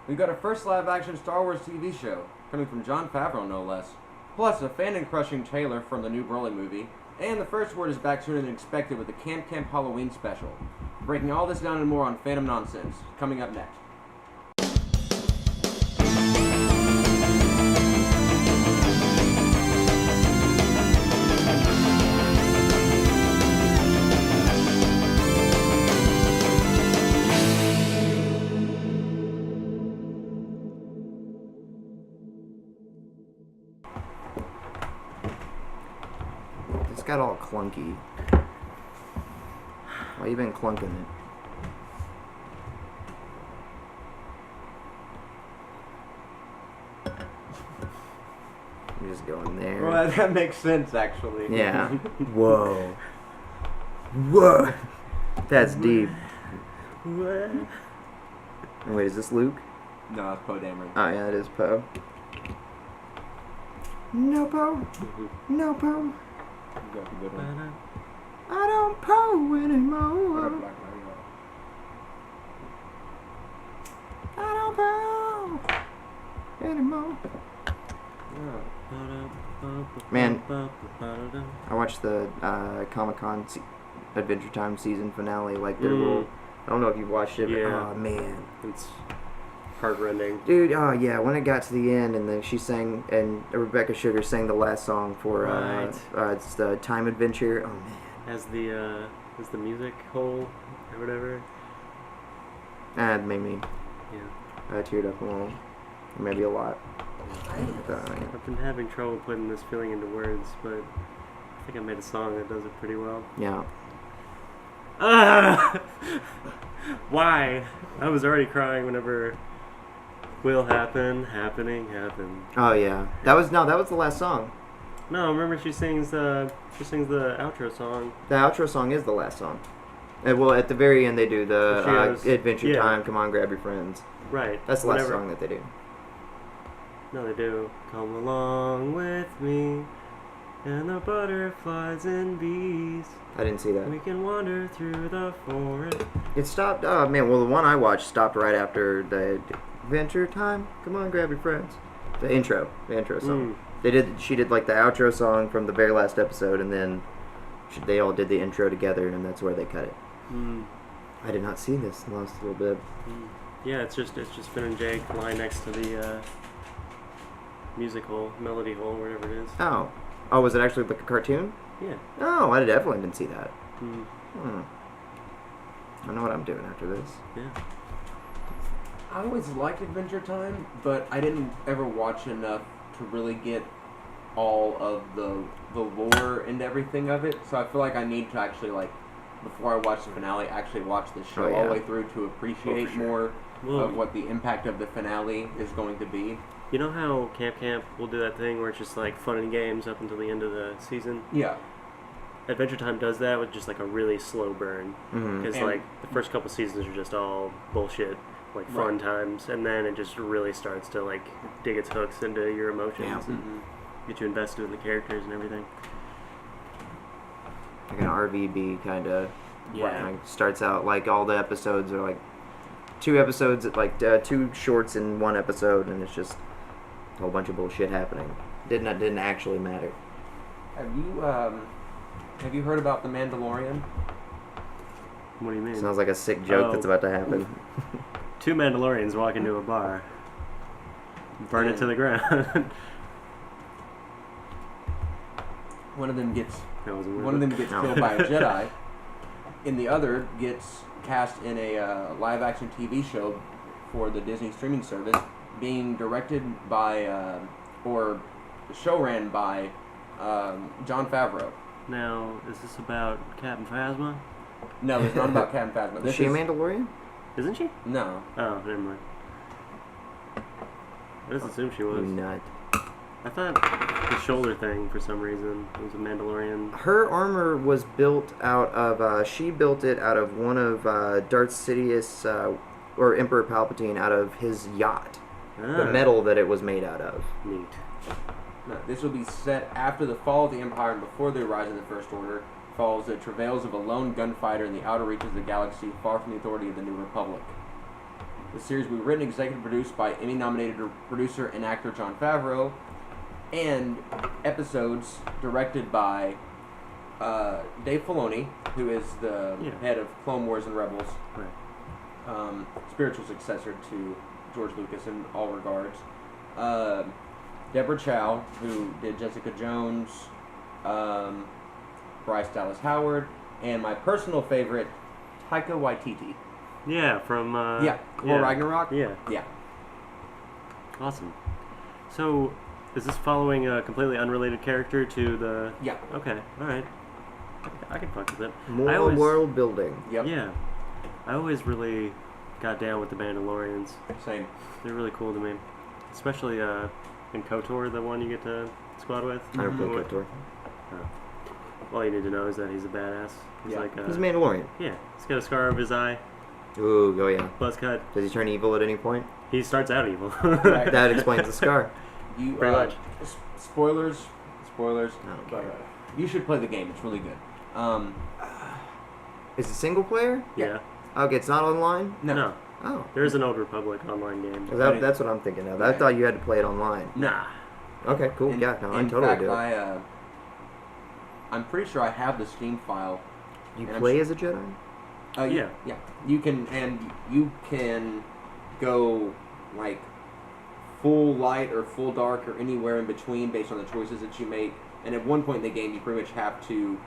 We've got our first live-action Star Wars TV show, coming from Jon Favreau no less. Plus, a fan-crushing trailer from the new Broly movie. And the first word is back sooner than expected with the Camp Halloween special. Breaking all this down and more on Fandom Nonsense, coming up next. It's got all clunky. Why you been clunking it? You just go in there. Well, that makes sense, actually. Yeah. Whoa. Whoa. That's deep. What? Wait, is this Luke? No, it's Poe Dameron. Oh yeah, it is Poe. No Poe. No Poe. You got the good one. I don't Poe anymore. I don't Poe anymore. Man, I watched the Comic-Con Adventure Time season finale, like their little, I don't know if you've watched it, but Yeah. oh man. It's heartrending. Dude, oh yeah, when it got to the end and then she sang, and Rebecca Sugar sang the last song for, Right. it's the Time Adventure, oh man. As the music hole or whatever. That made me, Yeah. I teared up a little, maybe a lot. I've been having trouble putting this feeling into words, but I think I made a song that does it pretty well. Yeah. Ah! Why? I was already crying whenever will happen, happening, happen. Oh yeah, that was the last song. No, remember she sings the outro song. The outro song is the last song. And, well, at the very end they do the She goes, Adventure yeah. Time, come on, grab your friends. Right. That's the last Whenever- song that they do. No, they do. Come along with me, and the butterflies and bees. I didn't see that. We can wander through the forest. It stopped. Oh man, well the one I watched stopped right after the Adventure Time. Come on, grab your friends. The intro song. She did like the outro song from the very last episode, and then they all did the intro together, and that's where they cut it. I did not see this the last little bit. Yeah, it's just Finn and Jake lying next to the music hole, melody hole, whatever it is. Oh, was it actually like a cartoon? Yeah. Oh, I definitely didn't see that. Mm. I know what I'm doing after this. Yeah. I always liked Adventure Time, but I didn't ever watch enough to really get all of the lore and everything of it. So I feel like I need to actually, like, before I watch the finale, actually watch the show all the way through to appreciate more of what the impact of the finale is going to be. You know how Camp will do that thing where it's just like fun and games up until the end of the season? Yeah. Adventure Time does that with just like a really slow burn. Because like the first couple seasons are just all bullshit, like fun times, and then it just really starts to like dig its hooks into your emotions and get you invested in the characters and everything. Like an RVB kind of. Yeah. Like starts out like all the episodes are like 2 episodes, like 2 shorts in 1 episode, and it's just a whole bunch of bullshit happening. Didn't actually matter. Have you heard about The Mandalorian? What do you mean? Sounds like a sick joke that's about to happen. 2 Mandalorians walk into a bar, burn it to the ground. One of them gets No. killed by a Jedi, and the other gets cast in a live-action TV show for the Disney streaming service, being directed by or show ran by Jon Favreau. Now, is this about Captain Phasma? No, it's not about Captain Phasma. Is she a Mandalorian? Isn't she? No. Oh, never mind. I just assumed she was. You nut. I thought the shoulder thing, for some reason, was a Mandalorian. Her armor was built out of, she built it out of one of Darth Sidious, or Emperor Palpatine, out of his yacht. The metal that it was made out of. Neat. No, this will be set after the fall of the Empire and before the rise of the First Order. Follows the travails of a lone gunfighter in the outer reaches of the galaxy, far from the authority of the New Republic. The series will be written and executive produced by Emmy-nominated producer and actor Jon Favreau, and episodes directed by Dave Filoni, who is the head of Clone Wars and Rebels, spiritual successor to George Lucas in all regards. Deborah Chow, who did Jessica Jones, Bryce Dallas Howard, and my personal favorite, Taika Waititi. Yeah, from Thor Ragnarok. Yeah. Awesome. So, is this following a completely unrelated character to the? Yeah. Okay. All right. I can fuck with it. More world building. Yep. Yeah. I always really got down with the Mandalorians. Same. They're really cool to me, especially in KOTOR, the one you get to squad with. I don't play KOTOR. All you need to know is that he's a badass. He's he's a Mandalorian. Yeah. He's got a scar over his eye. Ooh, oh yeah. Buzz cut. Does he turn evil at any point? He starts out evil. That explains the scar. You pretty much. Spoilers. I don't care. You should play the game. It's really good. Is it single player? Yeah. Okay, it's not online? No. Oh. There is an Old Republic online game. That's what I'm thinking of. I thought you had to play it online. Nah. Okay, cool. I totally fact, do it. I'm pretty sure I have the Steam file. You play as a Jedi? Yeah. Yeah. You can go like full light or full dark or anywhere in between based on the choices that you make. And at one point in the game, you pretty much have to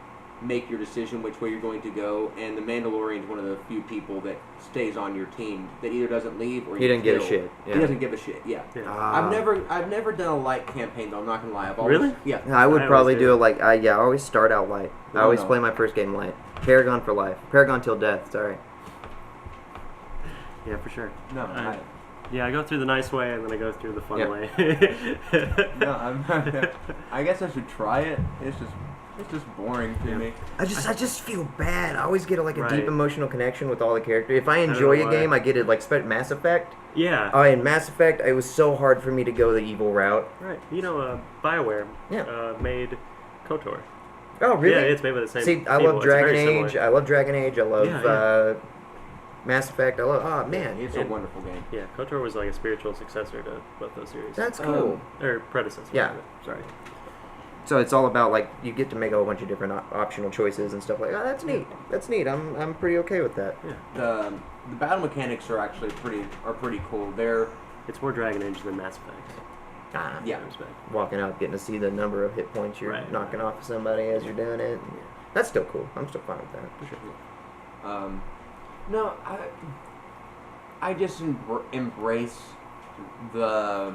make your decision which way you're going to go. And the Mandalorian is one of the few people that stays on your team that either doesn't leave or he doesn't give a shit. Yeah. He doesn't give a shit. Yeah. I've never done a light campaign though. I'm not gonna lie. I've always, really? Yeah. I would probably do it like I always start out light. I always play my first game light. Paragon for life. Paragon till death. Sorry. Yeah, for sure. No. I go through the nice way and then I go through the fun way. No, I guess I should try it. It's just boring to me. I just feel bad. I always get a deep emotional connection with all the characters. If I I enjoy don't know a game, I get it like Mass Effect. Yeah. In Mass Effect, it was so hard for me to go the evil route. Right. You know, BioWare made KOTOR. Oh, really? Yeah, it's made by the same See, I people. love Dragon It's very Age. similar. I love Dragon Age. I love Mass Effect. I love. Oh man, It's a wonderful game. Yeah, KOTOR was like a spiritual successor to both those series. that's cool. Or predecessor. Yeah. Sorry. So it's all about like you get to make a whole bunch of different optional choices and stuff like. Oh, that's neat. That's neat. I'm pretty okay with that. Yeah. The battle mechanics are actually pretty cool. It's more Dragon Age than Mass Effect. Yeah. Walking out, getting to see the number of hit points you're knocking off of somebody as you're doing it. Yeah. That's still cool. I'm still fine with that. For sure. No, I just embrace the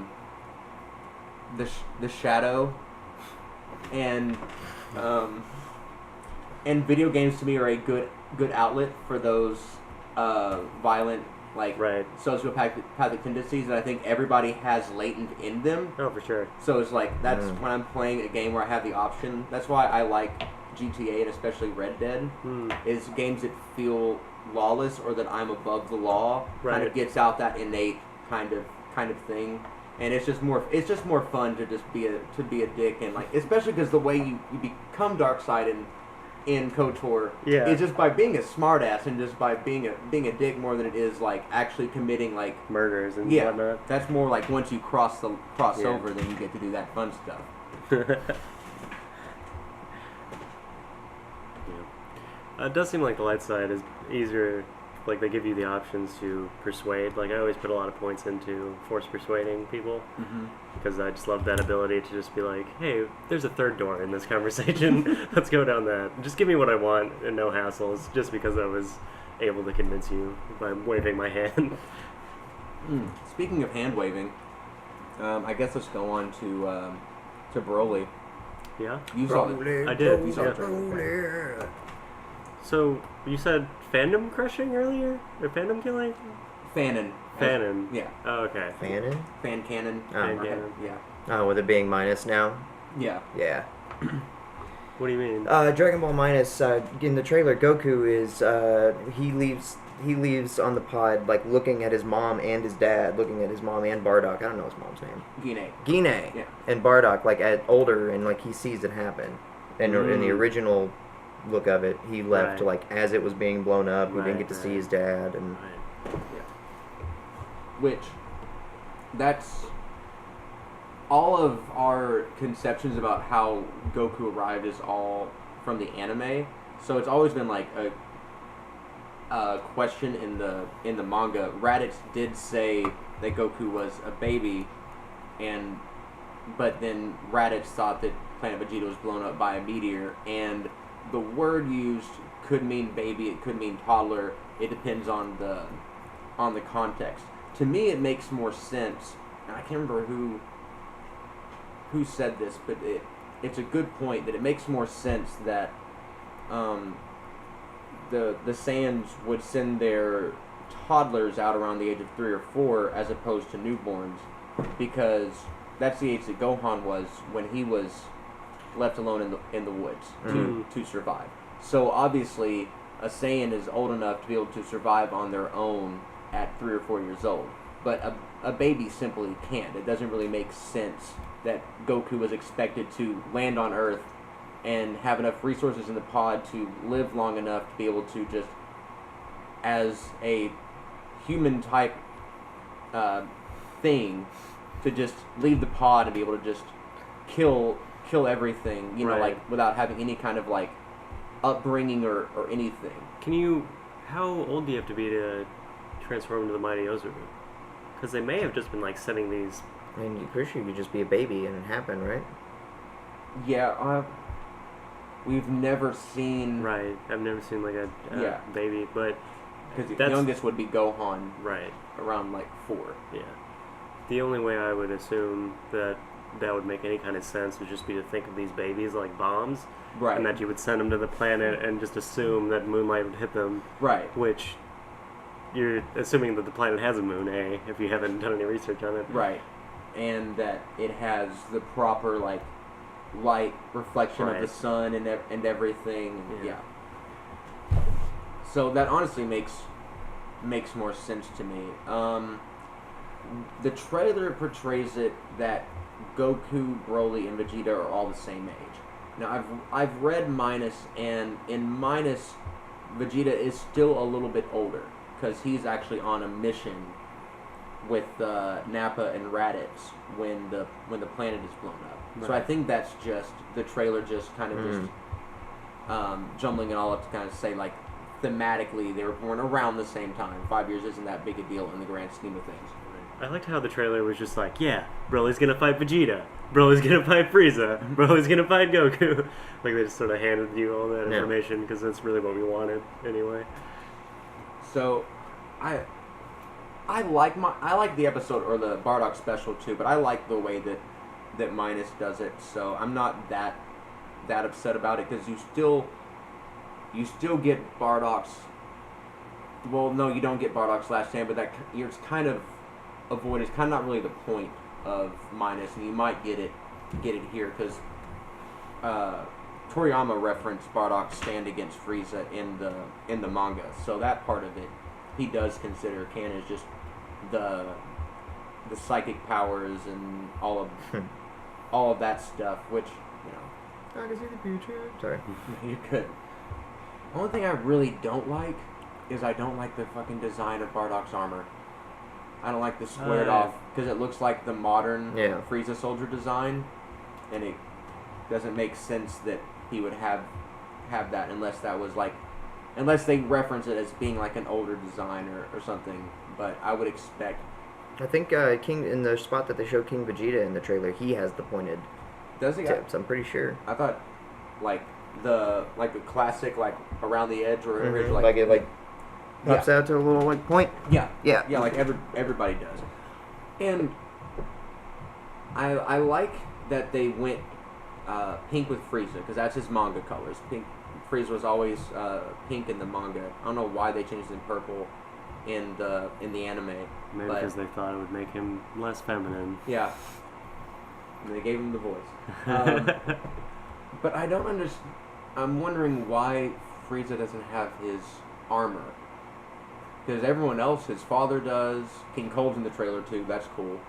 shadow, and video games to me are a good outlet for those violent sociopathic tendencies that I think everybody has latent in them. Oh, for sure. So it's like that's when I'm playing a game where I have the option. That's why I like GTA and especially Red Dead. Is games that feel lawless or that I'm above the law. Kind of gets out that innate kind of thing, and it's just more fun to just be a dick, and like especially because the way you become Darkseid in KOTOR is just by being a smartass and just by being a dick more than it is like actually committing like murders and whatnot. That's more like once you cross over, then you get to do that fun stuff. It does seem like the light side is easier. Like they give you the options to persuade. Like I always put a lot of points into force persuading people because I just love that ability to just be like, hey, there's a third door in this conversation. Let's go down that. Just give me what I want and no hassles. Just because I was able to convince you by waving my hand. Speaking of hand waving, I guess let's go on to Broly. Yeah, you saw it. I did. You saw it. So, you said fandom crushing earlier? Or fandom killing? Fanon. Yeah. Oh, okay. Fanon? Fan cannon. Fan cannon. Yeah. Oh, with it being minus now? Yeah. Yeah. What do you mean? Dragon Ball Minus, in the trailer, Goku is, he leaves on the pod, like, looking at his mom and his dad, looking at his mom and Bardock. I don't know his mom's name. Gine. Yeah. And Bardock, like, older, and, like, he sees it happen. And in the original look of it, he left like as it was being blown up. He didn't get to see his dad, and which that's all of our conceptions about how Goku arrived is all from the anime. So it's always been like a question in the manga. Raditz did say that Goku was a baby, but then Raditz thought that Planet Vegeta was blown up by a meteor, and the word used could mean baby, it could mean toddler. It depends on the context. To me, it makes more sense. And I can't remember who said this, but it's a good point that it makes more sense that the Saiyans would send their toddlers out around the age of 3 or 4 as opposed to newborns, because that's the age that Gohan was when he was left alone in the woods to survive. So obviously a Saiyan is old enough to be able to survive on their own at 3 or 4 years old, but a baby simply can't. It doesn't really make sense that Goku was expected to land on Earth and have enough resources in the pod to live long enough to be able to just, as a human type thing, to just leave the pod and be able to just kill everything, you know, like without having any kind of like upbringing or anything. How old do you have to be to transform into the Mighty Ozaru? Because they may have just been like setting these. I mean, you're pretty sure you could just be a baby and it happened, right? Yeah, we've never seen. Right, I've never seen like a baby, but because the youngest would be Gohan, right, around like 4. Yeah, the only way I would assume that would make any kind of sense would just be to think of these babies like bombs, right, and that you would send them to the planet and just assume that moonlight would hit them, right, which you're assuming that the planet has a moon, if you haven't done any research on it, right, and that it has the proper like light reflection of the sun and everything. Yeah. So that honestly makes more sense to me. The trailer portrays it that Goku, Broly, and Vegeta are all the same age. Now I've read Minus, and in Minus, Vegeta is still a little bit older because he's actually on a mission with Nappa and Raditz when the planet is blown up. Right. So I think that's just the trailer just kind of just jumbling it all up to kind of say like thematically they were born around the same time. 5 years isn't that big a deal in the grand scheme of things. I liked how the trailer was just like, yeah, Broly's gonna fight Vegeta, Broly's gonna fight Frieza, Broly's gonna fight Goku. Like they just sort of handed you all that information because that's really what we wanted anyway. So, I like the episode or the Bardock special too, but I like the way that Minus does it. So I'm not that upset about it because you still get Bardock's. Well, no, you don't get Bardock's last stand, but it's kind of avoided. It's kind of not really the point of Minus, and you might get it here because Toriyama referenced Bardock's stand against Frieza in the manga, so that part of it he does consider canon as just the psychic powers and all of that stuff, which I can see the future. Sorry, you could. The only thing I really don't like is I don't like the fucking design of Bardock's armor. I don't like the squared off because it looks like the modern Frieza soldier design, and it doesn't make sense that he would have that unless they reference it as being like an older design or something. But I would expect. I think King in the spot that they show King Vegeta in the trailer, he has the pointed tips. I'm pretty sure. I thought like the classic like around the edge or it pops out to a little like point. Yeah, like everybody does. And I like that they went pink with Frieza because that's his manga colors. Pink. Frieza was always pink in the manga. I don't know why they changed it in purple in the anime. Maybe because they thought it would make him less feminine. Yeah. And they gave him the voice. But I don't understand. I'm wondering why Frieza doesn't have his armor. Because everyone else, his father does. King Cold's in the trailer too. That's cool.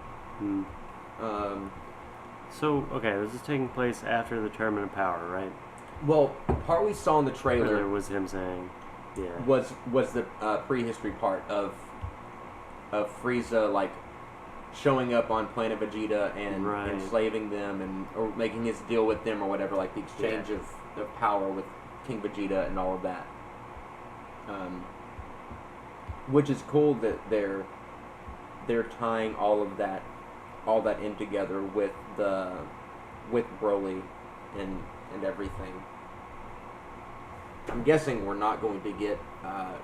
So, okay, this is taking place after the Tournament of Power, right? Well, the part we saw in the trailer was him saying, was the prehistory part of of Frieza like showing up on Planet Vegeta and Right. enslaving them or making his deal with them or whatever, like the exchange of power with King Vegeta and all of that. Which is cool that they're tying all that in together with Broly and everything. I'm guessing we're not going to get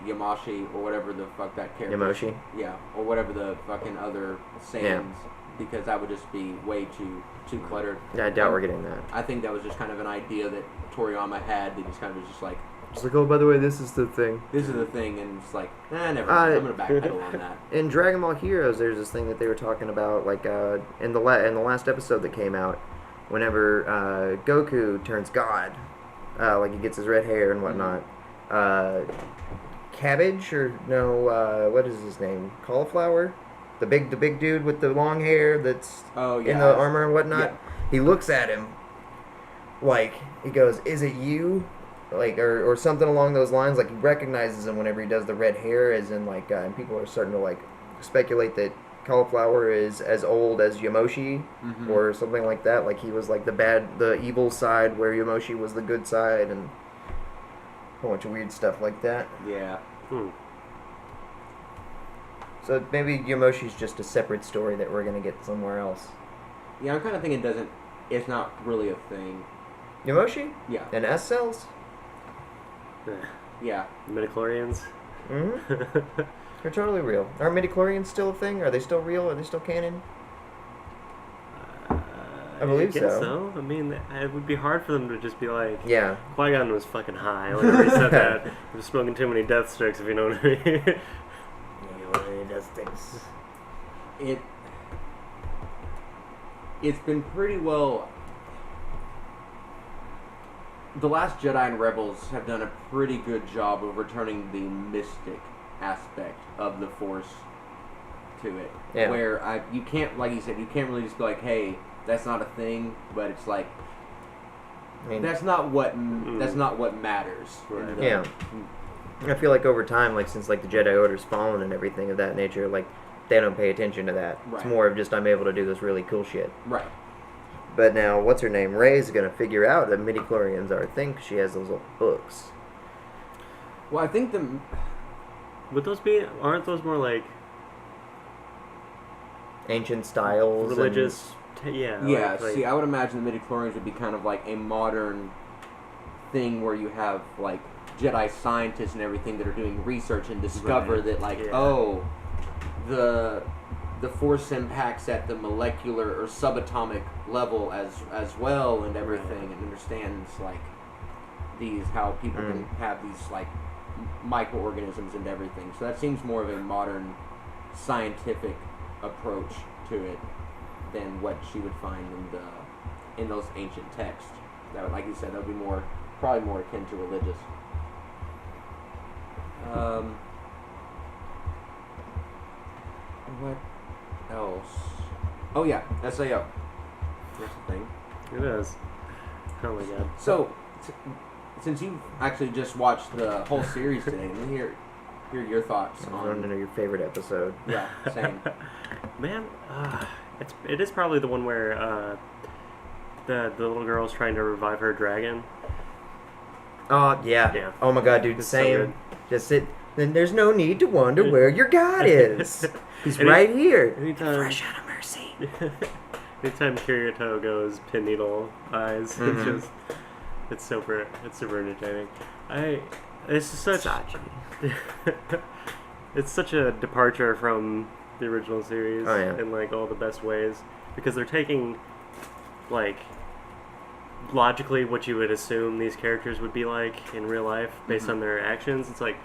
Yamashi or whatever the fuck that character. Yamoshi? Yeah, or whatever the fucking other Saiyans, because that would just be way too cluttered. Yeah, I doubt we're getting that. I think that was just kind of an idea that Toriyama had. That just kind of was just like, oh, by the way, this is the thing. This is the thing, and it's like, never mind. I'm gonna backpedal on that. In Dragon Ball Heroes, there's this thing that they were talking about, like in the last episode that came out, whenever Goku turns God, like he gets his red hair and whatnot. Cabbage or no? What is his name? Cauliflower, the big dude with the long hair that's in the armor and whatnot. Yeah. He looks at him, like he goes, "Is it you?" Like or something along those lines. Like he recognizes him whenever he does the red hair, as in like, and people are starting to like speculate that Cauliflower is as old as Yamoshi or something like that. Like he was like the evil side, where Yamoshi was the good side, and a whole bunch of weird stuff like that. Yeah. So maybe Yamoshi's just a separate story that we're gonna get somewhere else. Yeah, I'm kind of thinking it's not really a thing. Yamoshi? Yeah. And S cells? Yeah. Midichlorians? Mm-hmm. They're totally real. Are midichlorians still a thing? Are they still real? Are they still canon? I believe guess so. so. I mean, it would be hard for them to just be like, Yeah. Qui-Gon was fucking high. Like, I already said that. He was smoking too many death sticks, if you know what I mean. It's been pretty well. The Last Jedi and Rebels have done a pretty good job of returning the mystic aspect of the Force to it. Yeah. Where you can't, like you said, you can't really just be like, hey, that's not a thing, but it's like, I mean, that's not what matters. Right. Yeah. I feel like over time, like since like the Jedi Order's fallen and everything of that nature, like they don't pay attention to that. Right. It's more of just I'm able to do this really cool shit. Right. But now, what's her name? Rey's gonna figure out that midichlorians are a thing 'cause she has those little books. Well, I think aren't those more like ancient styles, religious? Yeah, like, see, I would imagine the midichlorians would be kind of like a modern thing where you have like Jedi scientists and everything that are doing research and discover that like, oh, the Force impacts at the molecular or subatomic level as well and everything, and understands like how people can have these like microorganisms and everything. So that seems more of a modern scientific approach to it than what she would find in those ancient texts. That would, like you said, that would be probably more akin to religious. What else? Oh yeah, SAO. That's the thing. It is. Oh my god. So, since you actually just watched the whole series today, let me hear your thoughts I want to know your favorite episode. Yeah, same. Man, it is probably the one where the little girl's trying to revive her dragon. Oh yeah. Yeah. Oh my god, dude. It's Same. so good. Just sit. Then there's no need to wonder where your God is. He's right here. Anytime, Fresh out of mercy. anytime Kirito goes pin needle eyes, it's super entertaining. It's such it's such a departure from the original series in like all the best ways, because they're taking like logically what you would assume these characters would be like in real life based on their actions. It's like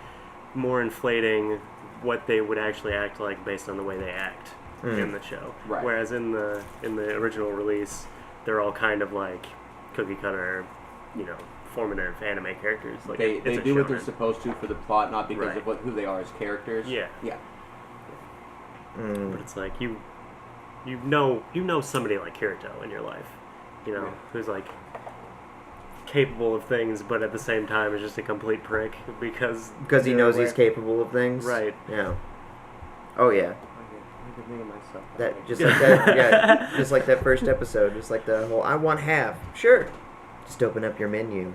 more inflating what they would actually act like based on the way they act in the show. Right. Whereas in the original release, they're all kind of like cookie cutter, formative anime characters. Like they it's do what they're shonen. supposed to for the plot, not because of who they are as characters. Yeah. Yeah. But it's like you know somebody like Kirito in your life, who's like capable of things, but at the same time is just a complete prick because he knows he's capable of things. Right. Yeah. Oh yeah. can think of myself. That just like that, yeah, just like that first episode, just like the whole I want half. Sure, just open up your menu.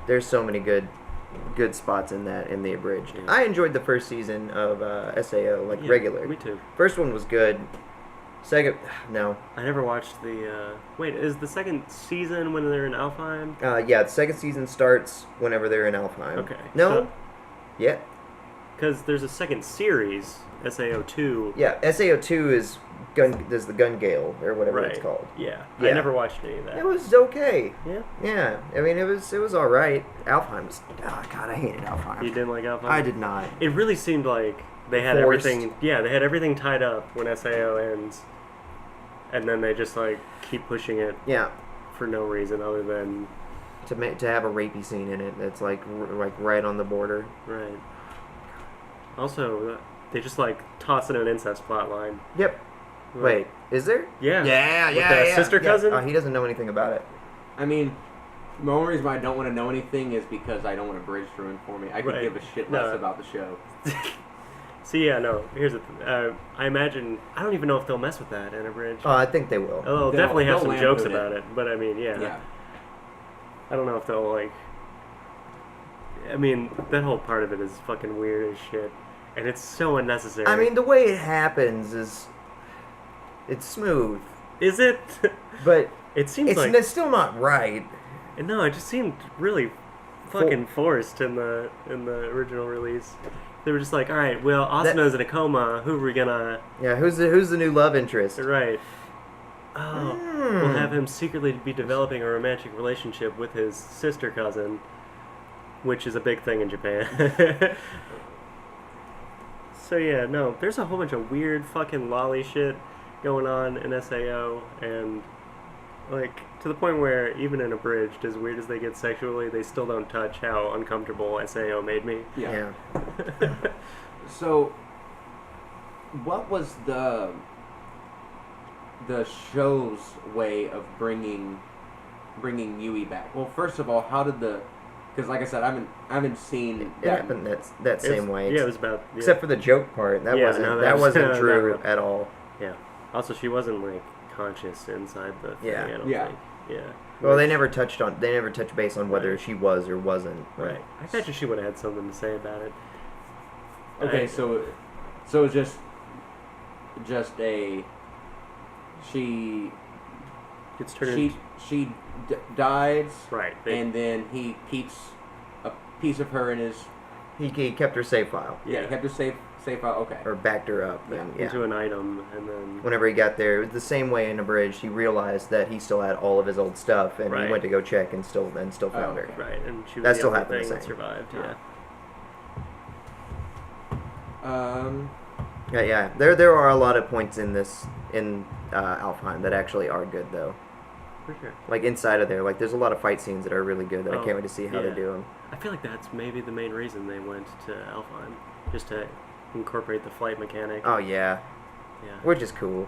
There's so many good spots in the abridged. Yeah. I enjoyed the first season of SAO regular. Me too. First one was good. Second, no. I never watched the. Wait, is the second season when they're in Alfheim? Yeah, the second season starts whenever they're in Alfheim. Okay. No. Yeah. Because there's a second series, SAO2. Yeah, SAO2 is there's the Gun Gale or whatever it's Right. called. Yeah. Yeah. I never watched any of that. It was okay. Yeah. Yeah, I mean it was all right. Alfheim was God, I hated Alfheim. You didn't like Alfheim? I did not. It really seemed like they had Forced. everything. Yeah, they had everything tied up when SAO ends, and then they just like keep pushing it Yeah, for no reason other than to have a rapey scene in it that's like right on the border. right. Also, they just like toss in an incest plot line. Yep. Like, Wait, is there? Yeah. Yeah, With the sister cousin? Oh, he doesn't know anything about it. I mean, the only reason why I don't want to know anything is because I don't want a bridge ruined for me. I could Right. give a shit less No. about the show. See, yeah, no. Here's the thing. I imagine I don't even know if they'll mess with that in a bridge. Oh, I think they will. They'll definitely have they'll some jokes lampoon about it, but I mean, Yeah. I don't know if they'll like. I mean, that whole part of it is fucking weird as shit, and it's so unnecessary. I mean, the way it happens is it's smooth, is it? but It seems it's like still not right. no. It just seemed really fucking forced in the original release. They were just like, all right, well, Asuna's in a coma. Who are we gonna? Yeah, who's the new love interest? Right. Oh, we'll have him secretly be developing a romantic relationship with his sister cousin, which is a big thing in Japan. So yeah, no, there's a whole bunch of weird fucking lolly shit going on in SAO, and like to the point where even in Abridged, as weird as they get sexually, they still don't touch how uncomfortable SAO made me. Yeah. So, what was the show's way of bringing Yui back? Well, first of all, how did because like I said, I haven't seen It that. happened that same way. Yeah, it was about Except for the joke part. That Yeah, wasn't no, that wasn't no, true no. at all. yeah. Also, she wasn't like conscious inside the thing. Yeah. I don't Yeah. think. Yeah. Well, they never touched base on whether she was or wasn't. Right. I bet you she would have had something to say about it. Okay, I- so it's just a she It's turned she dies, right. and then he keeps a piece of her in his He kept her save file he kept her safe file. Okay. or backed her up. Yeah, And, into an item, and then Whenever he got there, it was the same way in Abridged. He realized that he still had all of his old stuff, and Right. he went to go check and still found her. okay. right, and she was That the still only happened the thing that same. survived. Yeah. Yeah. There are a lot of points in Alfheim that actually are good though. For sure. Like inside of there, like there's a lot of fight scenes that are really good that I Oh, can't wait to see how yeah. they do them. I feel like that's maybe the main reason they went to Alfheim, just to incorporate the flight mechanic. Oh yeah, Yeah. which is cool.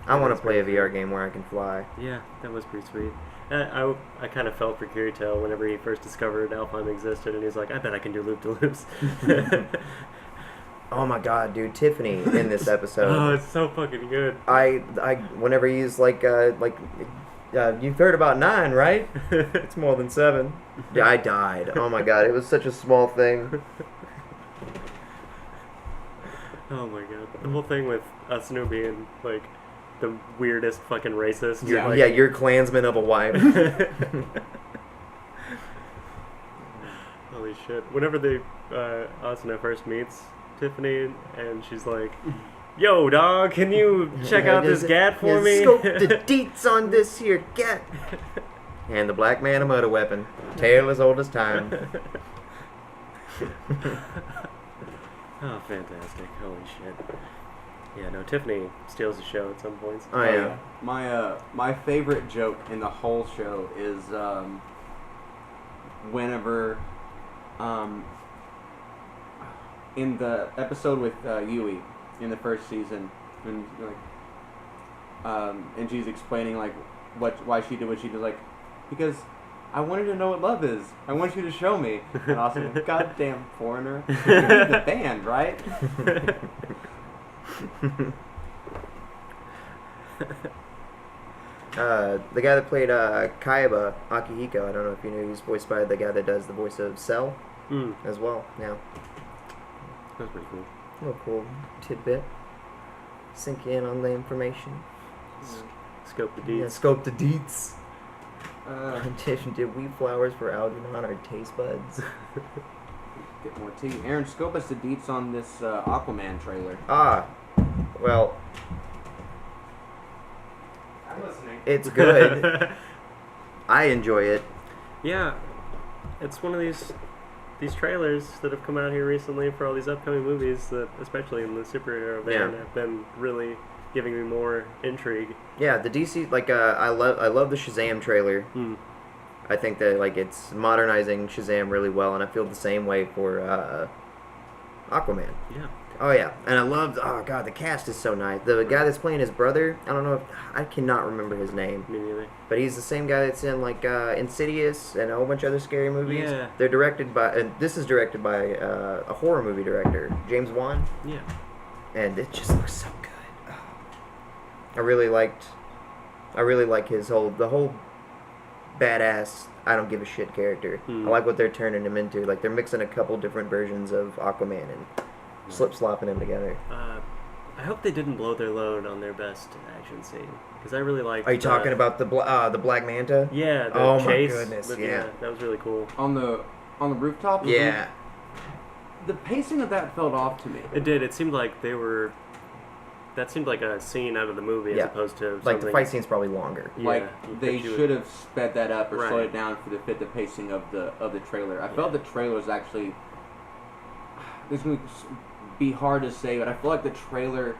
I Yeah, want to that's play a pretty VR cool. game where I can fly. Yeah, that was pretty sweet. I kind of felt for Kirito whenever he first discovered Alfheim existed, and he's like, I bet I can do loop-de-loops. Oh my god, dude, Tiffany in this episode. Oh, it's so fucking good. I whenever he's like you've heard about 9, right? It's more than 7. Yeah, I died. Oh my god, it was such a small thing. Oh my god. The whole thing with Asunu being, like, the weirdest fucking racist. Yeah. Like, Yeah, you're Klansman of a wife. Holy shit. Whenever Asuna first meets Tiffany, and she's like, yo, dog, can you check out this gat for me? Scope the deets on this here gat. And the black man a motor weapon. Tale as old as time. Oh, fantastic. Holy shit. Yeah, no, Tiffany steals the show at some points. Oh yeah. My favorite joke in the whole show is whenever in the episode with Yui in the first season, and she's explaining like why she did what she did, like because I wanted to know what love is. I want you to show me. And Austin, goddamn foreigner. You're the band, right? The guy that played Kaiba, Akihiko, I don't know if you knew, he's voiced by the guy that does the voice of Cell as well. Yeah. That's pretty cool. A little cool tidbit. Sink in on the information. Scope the Yeah, deeds. scope the deets. Uh, Did weed flowers for Algernon our taste buds? get more tea. Aaron, scope us the deets on this Aquaman trailer. Well, I'm listening. it's good. I enjoy it. Yeah, it's one of these trailers that have come out here recently for all these upcoming movies that, especially in the superhero vein, have been really giving me more intrigue. Yeah, the DC, like, I love the Shazam trailer. I think that, like, it's modernizing Shazam really well, and I feel the same way for Aquaman. Yeah. Oh yeah, and I loved. Oh god, the cast is so nice. The guy that's playing his brother, I don't know if I cannot remember his name, Me neither. but he's the same guy that's in like Insidious and a whole bunch of other scary movies. Yeah. They're directed by, and this is directed by a horror movie director, James Wan, Yeah. and it just looks so good. I really like the whole badass, I don't give a shit character. I like what they're turning him into. Like they're mixing a couple different versions of Aquaman and slip-slopping them together. I hope they didn't blow their load on their best action scene, because I really liked. Are you talking about the Black Manta? Yeah. The Oh my chase. goodness, yeah. That was really cool. On the rooftop? Yeah. The pacing of that felt off to me. It did. It seemed like they were. That seemed like a scene out of the movie as opposed to like something. the fight scene's probably longer. Yeah, Like they should have sped that up or slowed Right. it down to fit the pacing of the trailer. I felt the trailer was actually. This is going to be hard to say, but I feel like the trailer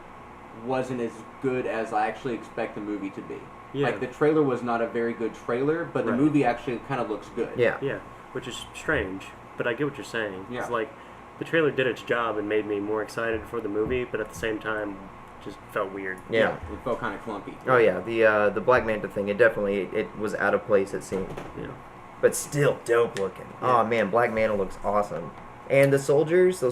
wasn't as good as I actually expect the movie to be. Yeah. Like the trailer was not a very good trailer, but the Right. movie actually kind of looks good. Yeah. Yeah, which is strange, but I get what you're saying. Yeah. It's like the trailer did its job and made me more excited for the movie, but at the same time, just felt weird. Yeah. It felt kind of clumpy. Oh yeah, the Black Manta thing, it was out of place, it seemed. Yeah. But still dope looking. Yeah. Oh man, Black Manta looks awesome. And those soldiers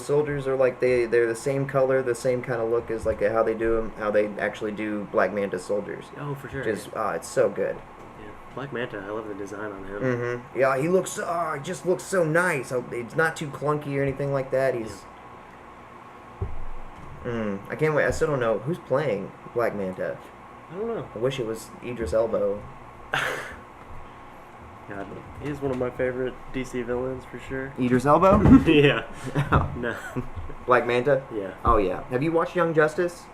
are like they're the same color, the same kind of look as like how they actually do Black Manta soldiers. Oh, for sure. Just it's so good. Yeah. Black Manta, I love the design on him. Mm-hmm. Yeah, he just looks so nice. It's not too clunky or anything like that. He's. I can't wait. I still don't know who's playing Black Manta. I don't know. I wish it was Idris Elba. God, he's one of my favorite DC villains for sure. Idris Elba? Yeah. No. Black Manta? Yeah. Oh yeah. Have you watched Young Justice?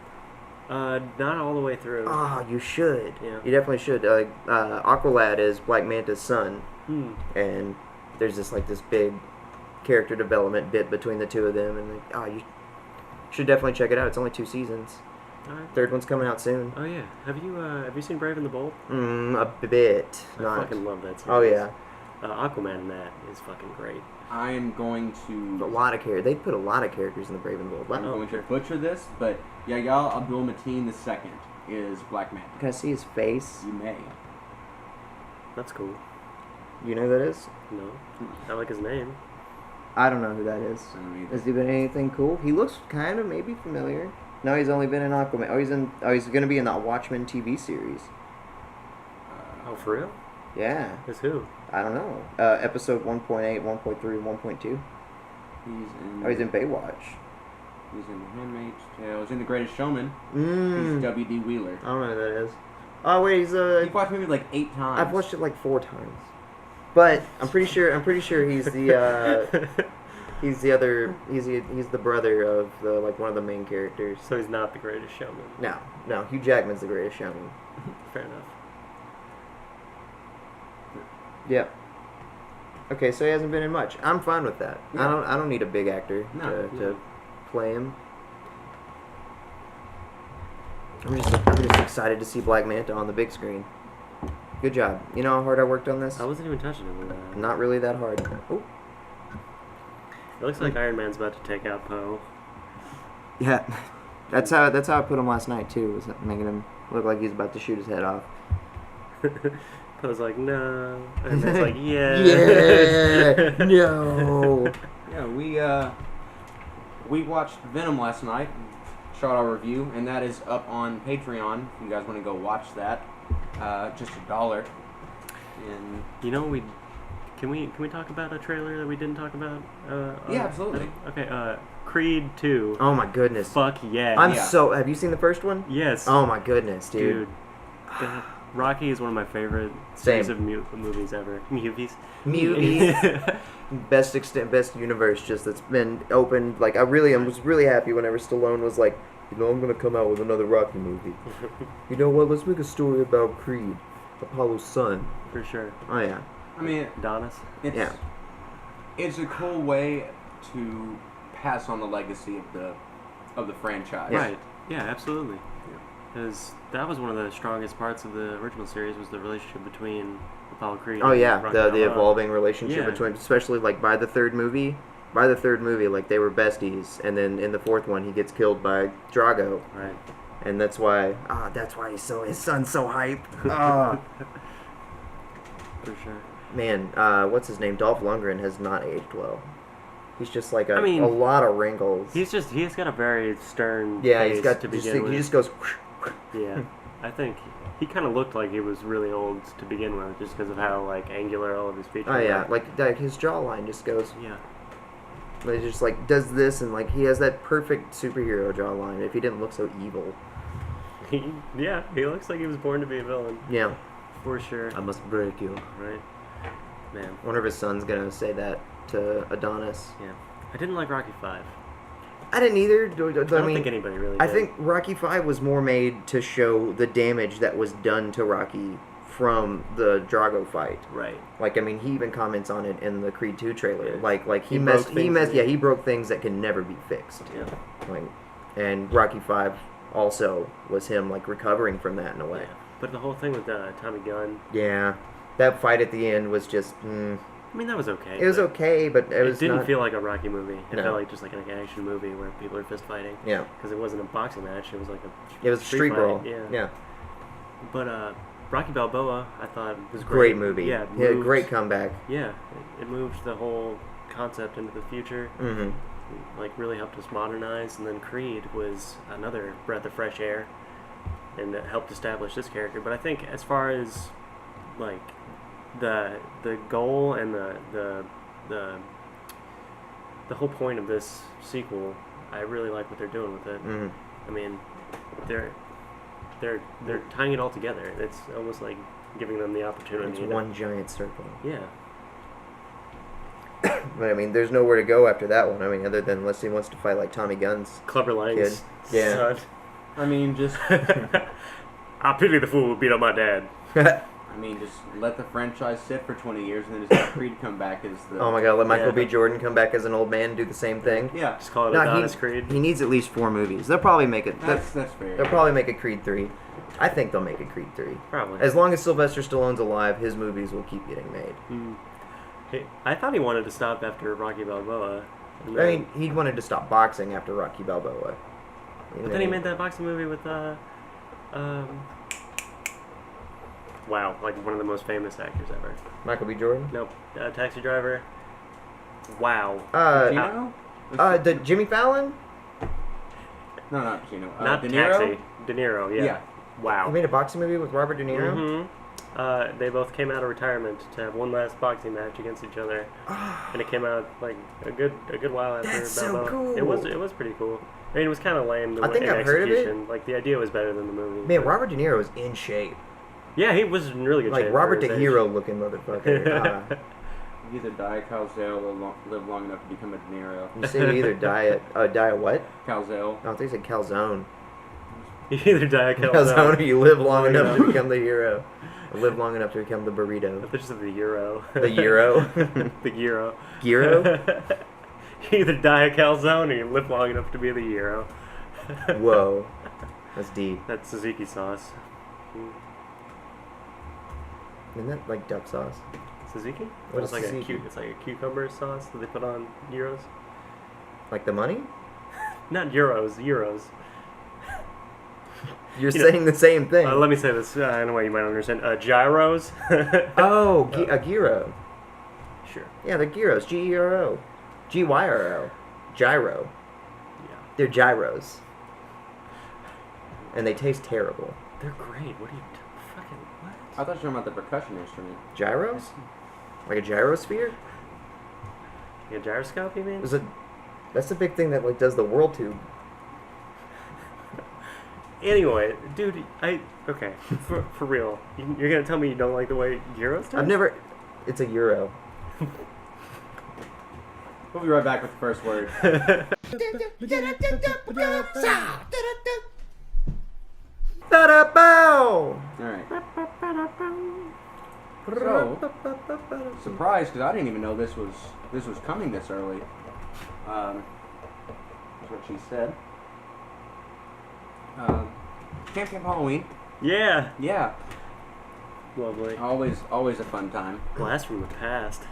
Not all the way through. Oh, you should. Yeah. You definitely should. Aqualad is Black Manta's son, and there's this big character development bit between the two of them, and you should definitely check it out. It's only 2 seasons. Alright. Third one's coming out soon. Oh yeah. Have you seen Brave and the Bold? A bit. I Not. fucking love that series. Oh yeah. Aquaman in that is fucking great. I am going A to. lot of They put a lot of characters in the Brave and Bold. I'm going to butcher this, but Yahya Abdul Mateen II is Black Manta. Can I see his face? You may. That's cool. You know who that is? No. I like his name. I don't know who that is. I don't either. Has he been in anything cool? He looks kind of maybe familiar. No, he's only been in Aquaman. He's going to be in the Watchmen TV series. Oh, for real? Yeah. As who? I don't know. Episode 1.8, 1.3, 1.2. He's in. Oh, he's in Baywatch. He's in The Handmaid's Tale. He's in The Greatest Showman. Mm. He's W.D. Wheeler. I don't know who that is. Oh wait, he's You've watched the movie like 8 times. I've watched it like 4 times. But I'm pretty sure he's the he's the brother of one of the main characters. So he's not the greatest showman. No, Hugh Jackman's the greatest showman. Fair enough. Yep. Okay, so he hasn't been in much. I'm fine with that. Yeah. I don't need a big actor to play him. I'm just excited to see Black Manta on the big screen. Good job. You know how hard I worked on this? I wasn't even touching him with that. Not really that hard. Oh. It looks like Iron Man's about to take out Poe. Yeah. That's how I put him last night too, was making him look like he's about to shoot his head off. I was like, no. And it's like, yeah. Yeah. No. Yeah, we watched Venom last night. Shot our review, and that is up on Patreon. If you guys want to go watch that, just $1. And you know, can we talk about a trailer that we didn't talk about? Yeah, absolutely. Okay, Creed 2. Oh my goodness. Fuck yeah. Have you seen the first one? Yes. Oh my goodness, dude. Rocky is one of my favorite series of movies ever. Movies. Best universe just that's been opened. Like I was really happy whenever Stallone was like, you know, I'm gonna come out with another Rocky movie. You know what? Let's make a story about Creed, Apollo's son. For sure. Oh yeah. I mean, Adonis. It's a cool way to pass on the legacy of the franchise. Right. Yeah, absolutely. Because that was one of the strongest parts of the original series was the relationship between Apollo Creed. Oh yeah, Rocky the evolving relationship Yeah. between, especially like by the third movie, like they were besties, and then in the fourth one he gets killed by Drago. Right. And that's why his son's so hype. Ah. For sure. Man, what's his name? Dolph Lundgren has not aged well. He's just like a lot of wrinkles. He's got a very stern he's face got to begin with. he just goes. Yeah, I think he kind of looked like he was really old to begin with, just because of how like angular all of his features. Oh yeah, were. like his jawline just goes. Yeah. He just like does this, and like he has that perfect superhero jawline. If he didn't look so evil. He looks like he was born to be a villain. Yeah. For sure. I must break you. Right. Man. I wonder if his son's gonna say that to Adonis. Yeah. I didn't like Rocky 5. I didn't either. I don't think anybody really did. I think Rocky 5 was more made to show the damage that was done to Rocky from the Drago fight. Right. Like, I mean, he even comments on it in the Creed 2 trailer. Yeah. Like he broke things that can never be fixed. Yeah. Like, and Rocky 5 also was him like recovering from that in a way. Yeah. But the whole thing with Tommy Gunn. Yeah. That fight at the end was just. I mean, that was okay. It was okay, but it didn't feel like a Rocky movie. It No. felt like just like an action movie where people are fist fighting. Yeah. Because it wasn't a boxing match. It was like It was a street brawl. Yeah. But Rocky Balboa, I thought was Great movie. Yeah. Great comeback. Yeah. It moved the whole concept into the future. Mm-hmm. Like really helped us modernize. And then Creed was another breath of fresh air, and it helped establish this character. But I think as far as like the goal and the whole point of this sequel, I really like what they're doing with it. Mm-hmm. I mean, they're tying it all together. It's almost like giving them the opportunity. It's one giant circle. Yeah. But I mean, there's nowhere to go after that one. I mean, other than unless he wants to fight like Tommy Gunn's Clubber Lang's Yeah. son. I mean, just I pity the fool who beat up my dad. just let the franchise sit for 20 years and then just have Creed come back as the. Oh my God! Let Michael B. Jordan come back as an old man and do the same thing. Yeah, Just call it Adonis Creed. He needs at least 4 movies. They'll probably make it. that's fair. They'll probably make it Creed 3. I think they'll make it Creed 3. Probably. As long as Sylvester Stallone's alive, his movies will keep getting made. I thought he wanted to stop after Rocky Balboa. I mean, he wanted to stop boxing after Rocky Balboa. But then he made that boxing movie with wow, like one of the most famous actors ever. Michael B. Jordan. Nope, Taxi Driver. Wow. Pacino? The Jimmy Fallon. No, not Pacino. Not De Niro? Taxi. De Niro. Yeah. He Wow. made a boxing movie with Robert De Niro. Mm-hmm. They both came out of retirement to have one last boxing match against each other, and it came out like a good while after That's so Balboa. cool. It was pretty cool. I mean, it was kind of lame. I think in I've heard of it. execution. Like the idea was better than the movie. Man, but- Robert De Niro is in shape. Yeah, he was in really good Like shape. Robert for De his age. Niro looking motherfucker. You either die at Calzale or live long enough to become a De Niro. You say you either die at what? Calzale. Oh, I think you said calzone. You either die at Calzone, or you live long Oh, enough yeah. to become the hero. Or live long enough to become the burrito. I just said the Euro. The Euro? The Euro. Gyro? You either die a calzone or you live long enough to be the Euro. Whoa. That's deep. That's Suzuki sauce. Isn't that like duck sauce? Suzuki? What It's is like Suzuki? it's like a cucumber sauce that they put on gyros. Like the money? Not euros, euros. You're saying the same thing. Let me say this in a way you might understand. Gyros. Oh, a gyro. Sure. Yeah, they're gyros. G-E-R-O. G-Y-R-O. Gyro. Yeah. They're gyros. And they taste terrible. They're great. What are you fucking what? I thought you were talking about the percussion instrument. Gyros? Like a gyrosphere? A gyroscope, you mean? That's the big thing that like does the world tube. Anyway, dude, okay, for real. You're gonna tell me you don't like the way gyros taste? I've never. It's a euro. We'll be right back with the first word. Ba-da-bow! Alright. So, surprised because I didn't even know this was coming this early. That's what she said. Camp Halloween. Yeah. Yeah. Lovely. Always a fun time. Blast from the past.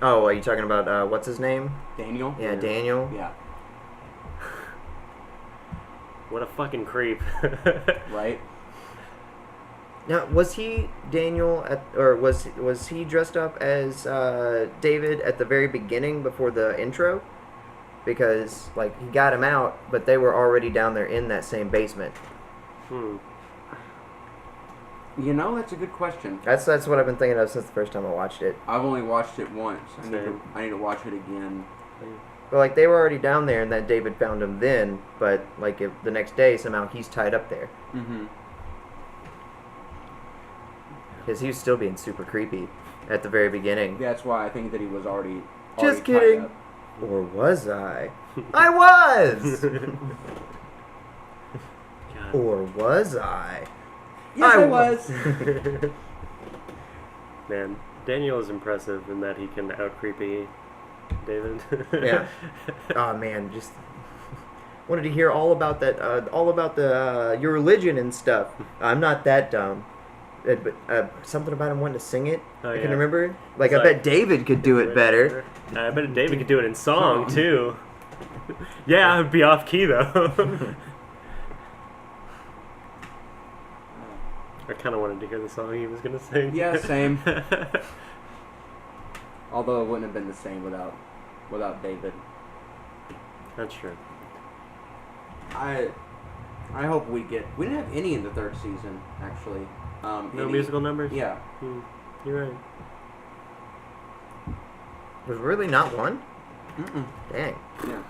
Oh, are you talking about what's his name? Daniel. Yeah, Daniel. Yeah. What a fucking creep. Right. Now, was he Daniel or was he dressed up as David at the very beginning before the intro? Because like he got him out, but they were already down there in that same basement. You know, that's a good question. That's what I've been thinking of since the first time I watched it. I've only watched it once. I need to watch it again. But like they were already down there, and that David found him then. But like if the next day somehow he's tied up there. Mm-hmm. Because he was still being super creepy at the very beginning. That's why I think that he was already Just tied kidding. up. Or was I? I was! God. Or was I? Yes, I was. Man, Daniel is impressive in that he can out-creepy David. Yeah. Oh man, just wanted to hear all about that. All about the your religion and stuff. I'm not that dumb. But something about him wanting to sing it. I can remember. Like I bet David could do it better. I bet David could do it in song too. Yeah, I would be off key though. I kind of wanted to hear the song he was gonna sing. Yeah, same. Although it wouldn't have been the same without David. That's true. I hope we didn't have any in the third season actually. No musical numbers? Yeah. You're right. There's really not one. Mm-mm. Dang. Yeah.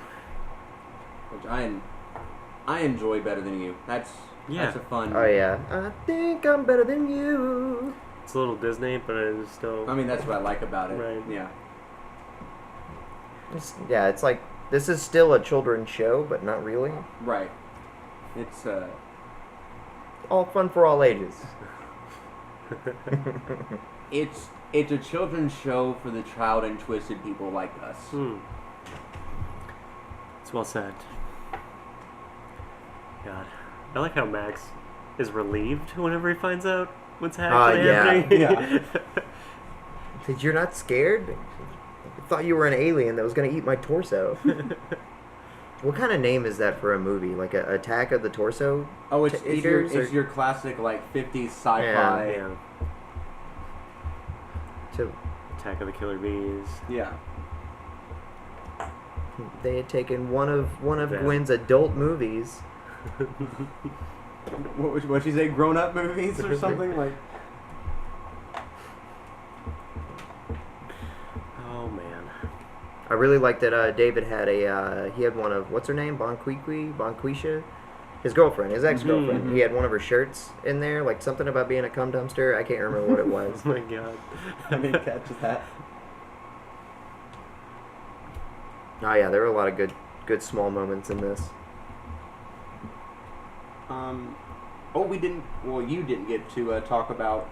Which I enjoy better than you. That's a fun. Oh yeah. I think I'm better than you. It's a little Disney, but it's still. I mean, that's what I like about it. Right. Yeah. It's like this is still a children's show, but not really. Right. It's all fun for all ages. it's a children's show for the child and twisted people like us. It's well said. God, I like how Max is relieved whenever he finds out what's happening. Yeah. Said, "You're not scared? I thought you were an alien that was going to eat my torso." What kind of name is that for a movie? Like a Attack of the Torso? Oh, it's your classic like 50s sci-fi. Yeah. Attack of the Killer Bees. Yeah. They had taken one of Damn. Gwen's adult movies. What she say? Grown-up movies or something like? Oh man. I really like that David had he had one of, what's her name? Bonquisha? His girlfriend, his ex-girlfriend. Mm-hmm. He had one of her shirts in there, like something about being a cum dumpster. I can't remember what it was. Oh my god. I didn't catch that. Oh yeah, there were a lot of good small moments in this. You didn't get to talk about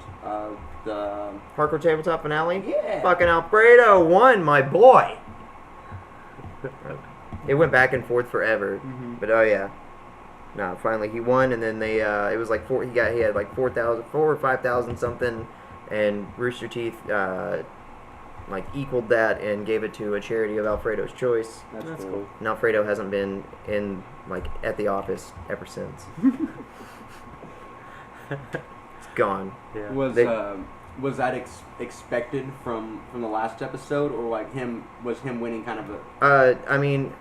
the Hardcore Tabletop finale? Yeah. Fucking Alfredo won, my boy! It went back and forth forever. Mm-hmm. But oh yeah. No, finally he won, and then they it was like he had like 4 or 5,000 something, and Rooster Teeth like equaled that and gave it to a charity of Alfredo's choice. That's cool. And Alfredo hasn't been in like at the office ever since. It's gone. Yeah. Was that expected from the last episode, or like him winning kind of a? I mean,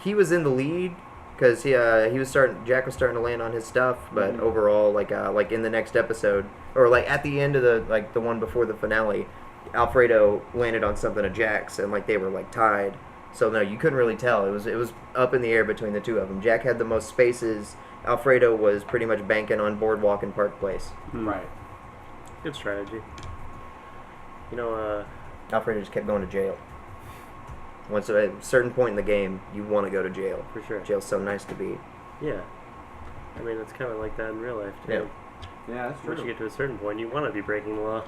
he was in the lead because Jack was starting to land on his stuff, but overall, like in the next episode, or like at the end of the one before the finale, Alfredo landed on something of Jack's, and like they were like tied. So no, you couldn't really tell. It was up in the air between the two of them. Jack had the most spaces. Alfredo was pretty much banking on Boardwalk and Park Place. Right. Good strategy. Alfredo just kept going to jail. Once at a certain point in the game, you want to go to jail. For sure. Jail's so nice to be. Yeah. I mean, it's kind of like that in real life, too. Yeah, that's true. Once you get to a certain point, you want to be breaking the law.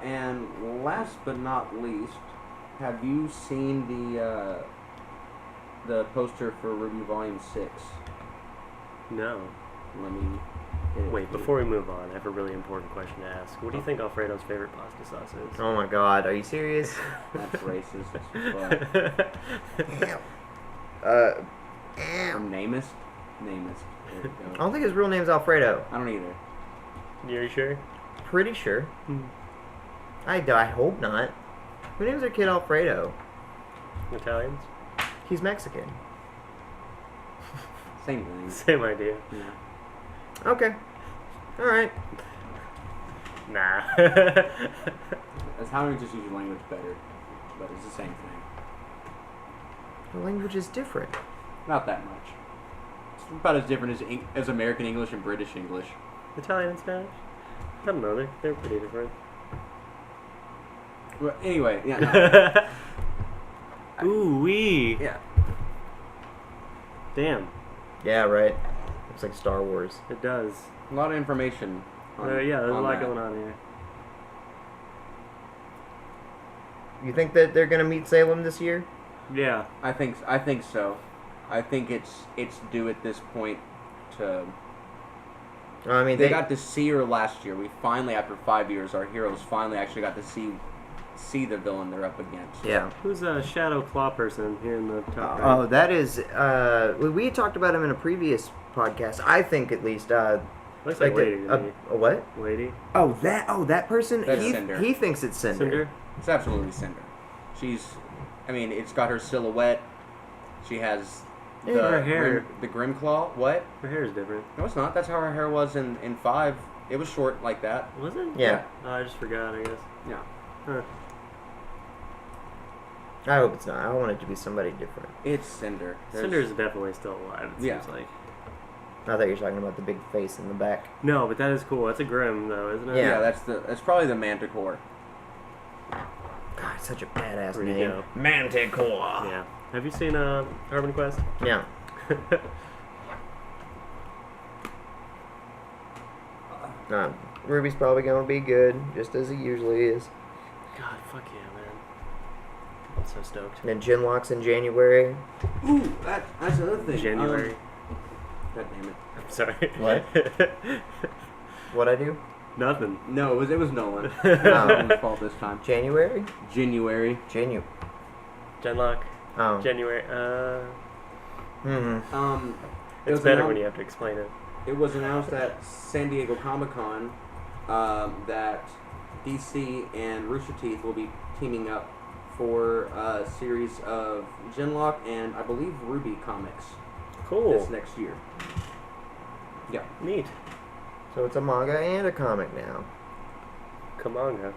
And last but not least, have you seen the poster for Ruby Volume 6? No. Let me get it. Wait, before we move on, I have a really important question to ask. What do you think Alfredo's favorite pasta sauce is? Oh my God, are you serious? That's racist as fuck. Namist? Namist. There we I go. don't think his real name's Alfredo. I don't either. You're sure? Pretty sure. I hope not. Who names their kid Alfredo? Italians? He's Mexican. Same thing. Same idea. Yeah. Okay. Alright. Nah. That's how we just use your language better, but it's the same thing. The language is different. Not that much. It's about as different as American English and British English. Italian and Spanish? I don't know. They're pretty different. Well, anyway, yeah. No. Ooh wee. Yeah. Damn. Yeah, right. Looks like Star Wars. It does. A lot of information. Yeah, there's a lot that. going on here. You think that they're gonna meet Salem this year? Yeah. I think so. I think it's due at this point to. I mean, They got to see her last year. We finally, after 5 years, our heroes finally actually got to see the villain they're up against. Yeah. Who's a shadow claw person here in the top right? Oh, that is. We had talked about him in a previous podcast. I think at least. Looks like Lady to me. A what? Lady. Oh, that person. That's Cinder. He thinks it's Cinder. Cinder? It's absolutely Cinder. It's got her silhouette. She has her hair. the Grim Claw. What? Her hair is different. No, it's not. That's how her hair was in 5. It was short like that. Was it? Yeah. Oh, I just forgot, I guess. Yeah. Huh. I hope it's not. I want it to be somebody different. It's Cinder. Cinder's definitely still alive, it Yeah. seems like. I thought you were talking about the big face in the back. No, but that is cool. That's a Grim, though, isn't it? Yeah. That's probably the Manticore. God, it's such a badass Pretty name. dope. Manticore. Yeah. Have you seen Carbon Quest? Yeah. Ruby's probably gonna be good, just as he usually is. God, fuck yeah, man. I'm so stoked. And then Genlock's in January. Ooh, that's another thing. January. God damn it. I'm sorry. What? What'd I do? Nothing. No, it was Nolan. Oh. Nolan's fault this time. January? January. Genlock. Oh. January. Mm-hmm. It It's was better when you have to explain it. It was announced at San Diego Comic-Con that DC and Rooster Teeth will be teaming up for a series of Genlock and I believe Ruby comics Cool. this next year. Yeah. Neat. So it's a manga and a comic now. Kamanga.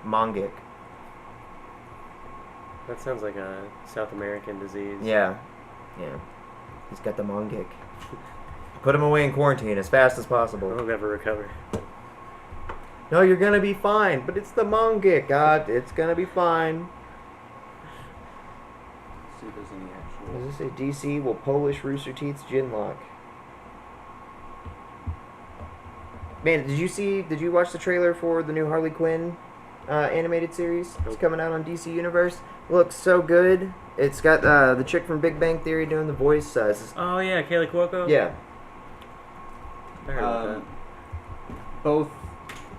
Mangic. That sounds like a South American disease. Yeah. Yeah. He's got the mangic. Put him away in quarantine as fast as possible. I'll never recover. No, you're gonna be fine, but it's the mangic. God, it's gonna be fine. Let's see if there's any actual. Does this say DC will Polish Rooster Teeth's Genlock? Man, did you watch the trailer for the new Harley Quinn animated series? It's Nope. coming out on DC Universe. Looks so good. It's got the chick from Big Bang Theory doing the voice. Oh, yeah, Kaylee Cuoco? Yeah. I heard about that. Both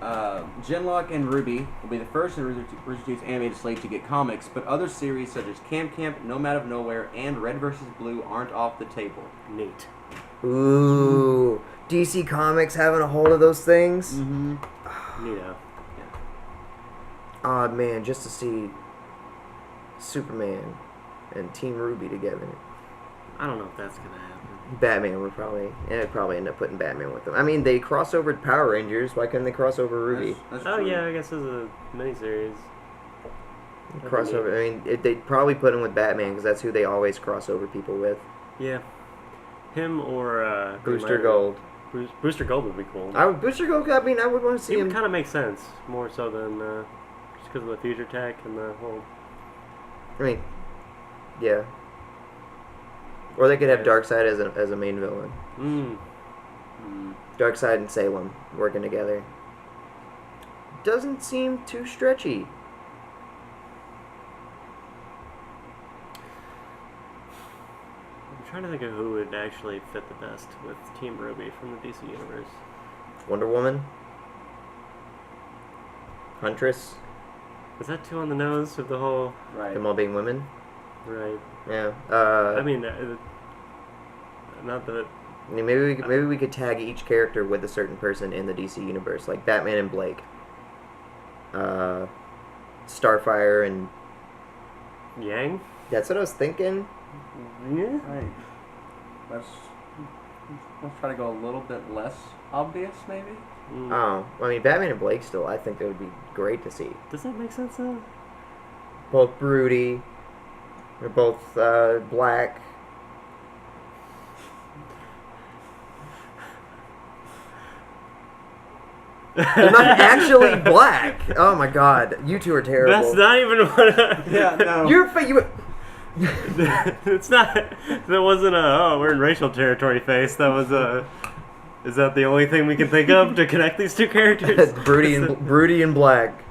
Genlock and Ruby will be the first in Rooster Teeth's animated slate to get comics, but other series such as Camp Camp, Nomad of Nowhere, and Red vs. Blue aren't off the table. Neat. Ooh, DC Comics having a hold of those things. Mm-hmm. Yeah. Oh man, just to see Superman and Team Ruby together. I don't know if that's gonna happen. Batman would probably end up putting Batman with them. I mean, they crossovered Power Rangers. Why couldn't they cross over Ruby? That's Oh true. yeah, I guess as a miniseries. Crossover. I mean, they'd probably put him with Batman because that's who they always cross over people with. Yeah. Him or Booster Gold. Booster Gold would be cool. Booster Gold. I mean, I would want to see He him. would kind of make sense more so than just because of the future tech and the whole. I mean, yeah. Or they could have Yeah. Darkseid as a main villain. Mm. Darkseid and Salem working together. Doesn't seem too stretchy. I'm trying to think of who would actually fit the best with Team Ruby from the DC universe. Wonder Woman. Huntress. Is that too on the nose of the whole? Right. Them all being women. Right. Yeah. I mean, not that. I mean, maybe we could tag each character with a certain person in the DC universe, like Batman and Blake. Starfire and Yang? that's what I was thinking. Yeah. Right. Let's try to go a little bit less obvious, maybe. Mm. Oh, I mean, Batman and Blake still, I think that would be great to see. Does that make sense though? Both broody. They're both black. They're not actually black. Oh my god, you two are terrible. That's not even what. Yeah, no. You. It's not. That wasn't a. Oh, we're in racial territory face. That was a. Is that the only thing we can think of to connect these two characters? broody and black.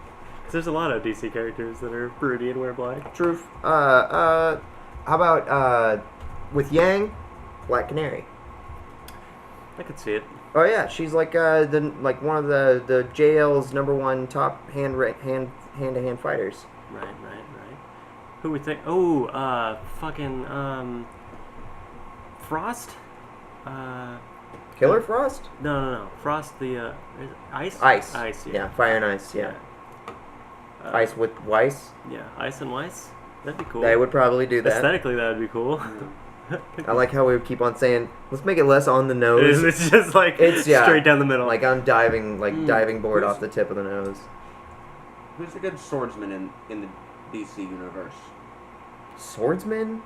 There's a lot of DC characters that are broody and wear black. Truth. How about with Yang, Black Canary? I could see it. Oh yeah, she's like one of the JL's #1 top hand to hand fighters. Right. Who we think? Oh, fucking Frost. Killer Frost? No. Frost the is it ice. Ice. Yeah. Yeah, fire and ice. Yeah. Ice with Weiss. Yeah, Ice and Weiss. That'd be cool. They would probably do that. Aesthetically, that would be cool. I like how we keep on saying, let's make it less on the nose. It's just like straight down the middle. Like I'm diving board off the tip of the nose. Who's a good swordsman in the DC universe? Swordsman?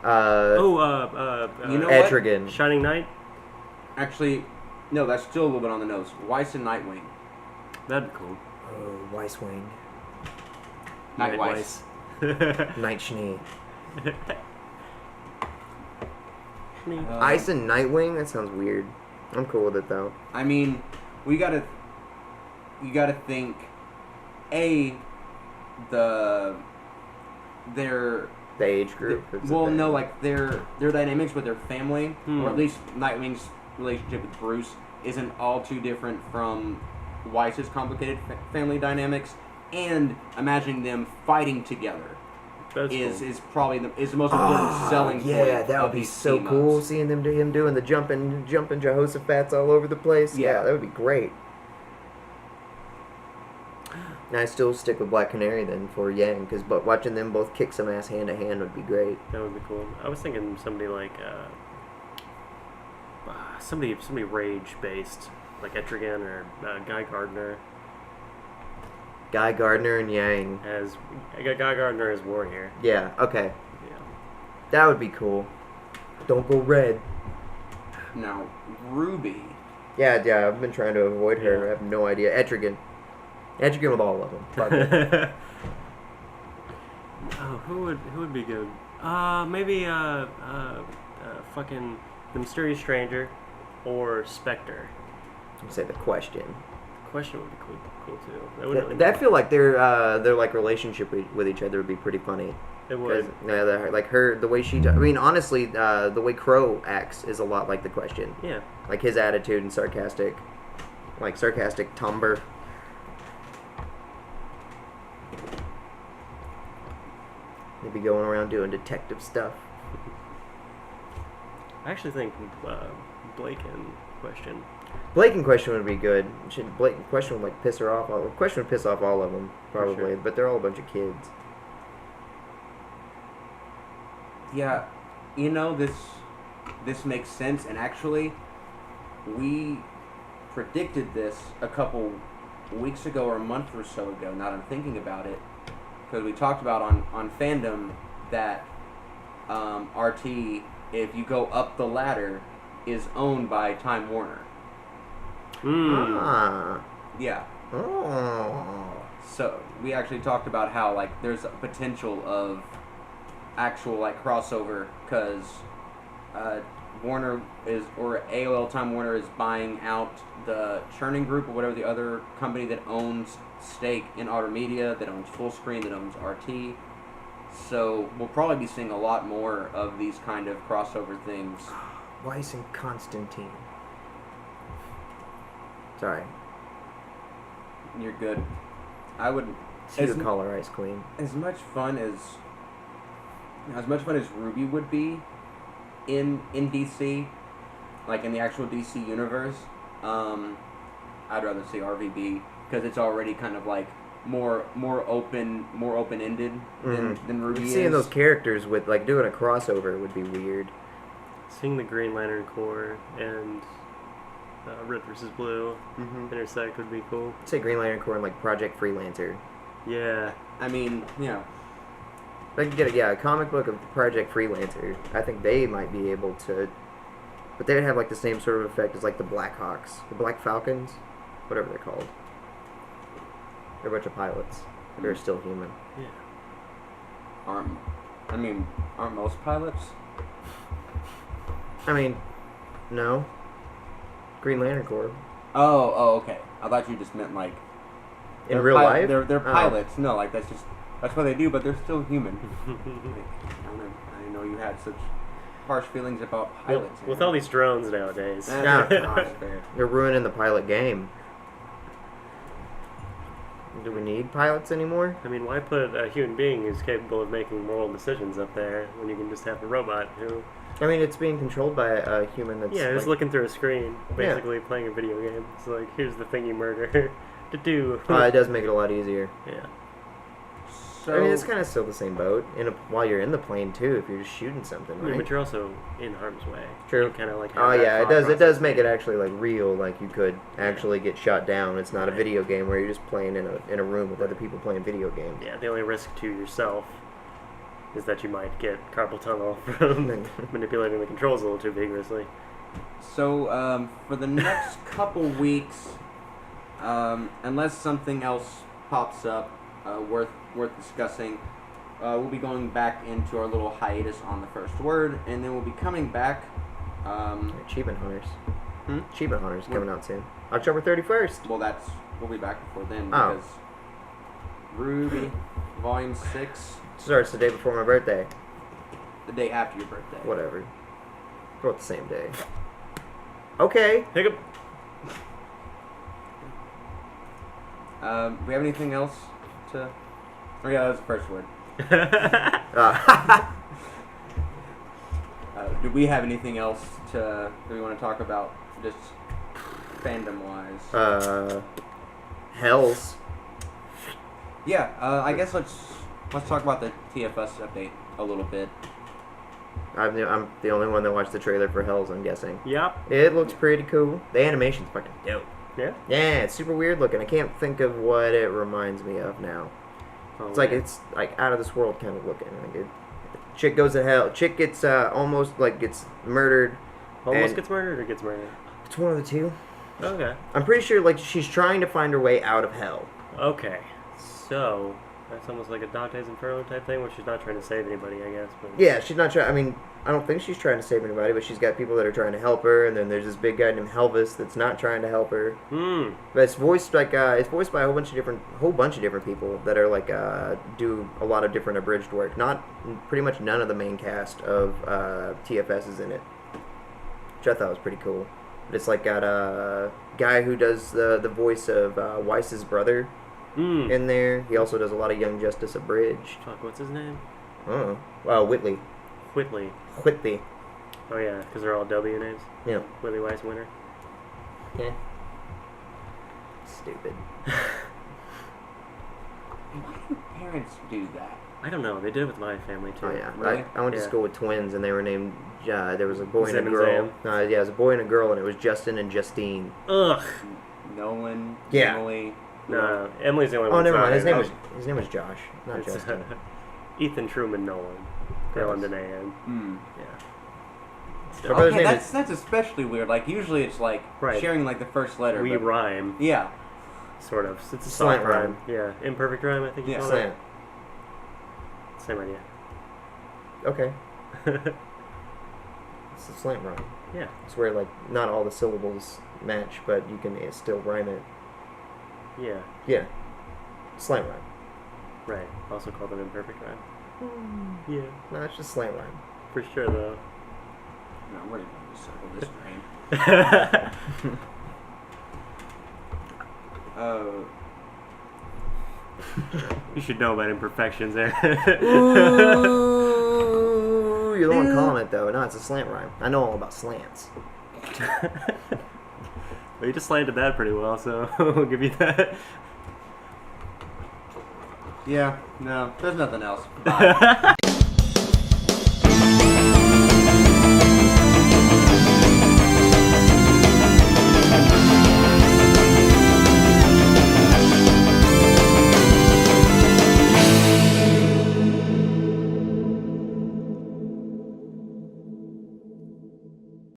You know what? Etrigan. Shining Knight. Actually, no, that's still a little bit on the nose. Weiss and Nightwing. That'd be cool. Oh, Weisswing. Night Weiss. Night Schnee. Me. Ice and Nightwing? That sounds weird. I'm cool with it though. I mean, you gotta think, their The age group. is a well, thing. no, like their dynamics with their family, Hmm. or at least Nightwing's relationship with Bruce isn't all too different from Weiss's complicated family dynamics, and imagining them fighting together That's is cool. is probably the most important selling point. Yeah, that would of be these so team-ups. cool. Seeing him doing the jumping Jehoshaphat's all over the place. Yeah. That would be great. And I still stick with Black Canary then for Yang, because watching them both kick some ass hand to hand would be great. That would be cool. I was thinking somebody like somebody rage based, like Etrigan or Guy Gardner Guy Gardner and Yang. as Guy Gardner as Warrior. Yeah, okay. Yeah. That would be cool. Don't go red. Now, Ruby. Yeah, I've been trying to avoid her. Yeah. I have no idea. Etrigan with all of them. Fuck it. Oh, who would be good? Maybe fucking the Mysterious Stranger or Spectre. I'd say the Question. Question would be cool too. That would really I feel like their like relationship with each other would be pretty funny. it would. Yeah, the way she. I mean, honestly, the way Crow acts is a lot like the Question. Yeah. Like his attitude and sarcastic. like sarcastic timbre. He'd be going around doing detective stuff. I actually think Blake and Question. Blake in Question would be good. Blake in Question would like piss her off. Question would piss off all of them probably, sure. but they're all a bunch of kids. Yeah, you know, this makes sense, and actually, we predicted this a couple weeks ago or a month or so ago, now that I'm thinking about it, because we talked about on Fandom that RT, if you go up the ladder, is owned by Time Warner. Ah. Yeah. Oh. So, we actually talked about how, like, there's a potential of actual, like, crossover, because Warner is, or AOL Time Warner is buying out the Churning Group, or whatever the other company that owns stake in Otter Media, that owns Full Screen, that owns RT. So we'll probably be seeing a lot more of these kind of crossover things. Weiss and Constantine. Sorry. You're good. I would. She would call her Ice Queen. As much fun as Ruby would be in DC, like in the actual DC universe, I'd rather see RVB, because it's already kind of like more open-ended than Ruby is. Seeing those characters with like doing a crossover would be weird. Seeing the Green Lantern Corps and Red vs. Blue intersect would be cool. I'd say Green Lantern Corps and like Project Freelancer. Yeah. I mean, you know. If I could get a comic book of Project Freelancer, I think they might be able to, but they'd have like the same sort of effect as like the Blackhawks, the Black Falcons, whatever they're called. They're a bunch of pilots. They're still human. Yeah. Aren't most pilots? I mean, no. Green Lantern Corps. Oh, okay. I thought you just meant like In real life? They're pilots. No, like that's what they do, but they're still human. I didn't know you had such harsh feelings about pilots. With all these drones nowadays. They're ruining the pilot game. Do we need pilots anymore? I mean, why put a human being who's capable of making moral decisions up there when you can just have a robot who... I mean, it's being controlled by a human that's... Yeah, just looking through a screen, basically playing a video game. It's like, here's the thing you murder to do. It does make it a lot easier. Yeah. So, I mean, it's kind of still the same boat while you're in the plane, too, if you're just shooting something, right? Yeah, but you're also in harm's way. True. Kind of like... it does make it actually, like, real, like, you could actually get shot down. It's not a video game where you're just playing in a room with other people playing video games. Yeah, the only risk to yourself is that you might get carpal tunnel from manipulating the controls a little too vigorously. So, for the next couple weeks, unless something else pops up worth discussing, we'll be going back into our little hiatus on the first word, and then we'll be coming back. Achievement Hunters. Achievement Hunters coming out soon. October 31st. Well, we'll be back before then, because Ruby, Volume 6... starts the day before my birthday. The day after your birthday. Whatever. Both the same day. Okay. Hiccup. Do we have anything else to... Oh yeah, that was the first word. Do we have anything else that we want to talk about, just fandom-wise? Hells. Yeah, I guess let's talk about the TFS update a little bit. I'm the only one that watched the trailer for Hells, I'm guessing. Yep. It looks pretty cool. The animation's fucking dope. Yeah? Yeah, it's super weird looking. I can't think of what it reminds me of now. Oh, It's like out of this world kind of looking. Like chick goes to hell. Chick gets almost like gets murdered. Almost gets murdered or gets murdered? It's one of the two. Okay. I'm pretty sure like she's trying to find her way out of hell. Okay. So, that's almost like a Dante's Inferno type thing where she's not trying to save anybody, I guess. But... Yeah, she's not trying. I mean, I don't think she's trying to save anybody, but she's got people that are trying to help her, and then there's this big guy named Helvis that's not trying to help her. But it's voiced by a whole bunch of different people that are like do a lot of different abridged work. Pretty much none of the main cast of TFS is in it, which I thought was pretty cool. It's like got a guy who does the voice of Weiss's brother in there. He also does a lot of Young Justice Abridged. Fuck, what's his name? Oh, wow, Whitley. Whitley. Oh yeah, because they're all W names. Yeah. Whitley Weiss winner. Yeah. Stupid. Why do parents do that? I don't know. They did it with my family too. Oh yeah, Really? I went to Yeah. school with twins, and they were named. There was a boy Zim and a and girl. Zam. Yeah, it was a boy and a girl, and it was Justin and Justine. Ugh. Nolan, Yeah. Emily. No, Emily's the only Oh, one. never mind. His sorry. name was Josh, not It's, Justin. Ethan Truman Nolan. Gross. L-N-A-N. Hmm. Yeah. My brother's Okay, name that's especially weird. Like usually it's like Right. sharing like the first letter. We but- rhyme, Yeah. sort of. It's a Slant soft rhyme. Yeah, imperfect rhyme. I think you Yeah. call Slant. it. Same idea. Okay. It's a slant rhyme. Yeah. It's where like not all the syllables match, but you can still rhyme it. Yeah. Yeah. Slant rhyme. Right. Also called an imperfect rhyme. Yeah. No, it's just slant rhyme. For sure though. No, we're gonna circle this drain. You should know about imperfections there. Ooh, you're the one calling it though. No, it's a slant rhyme. I know all about slants. Well, you just slanted that pretty well, so we'll give you that. Yeah. No, there's nothing else. Bye.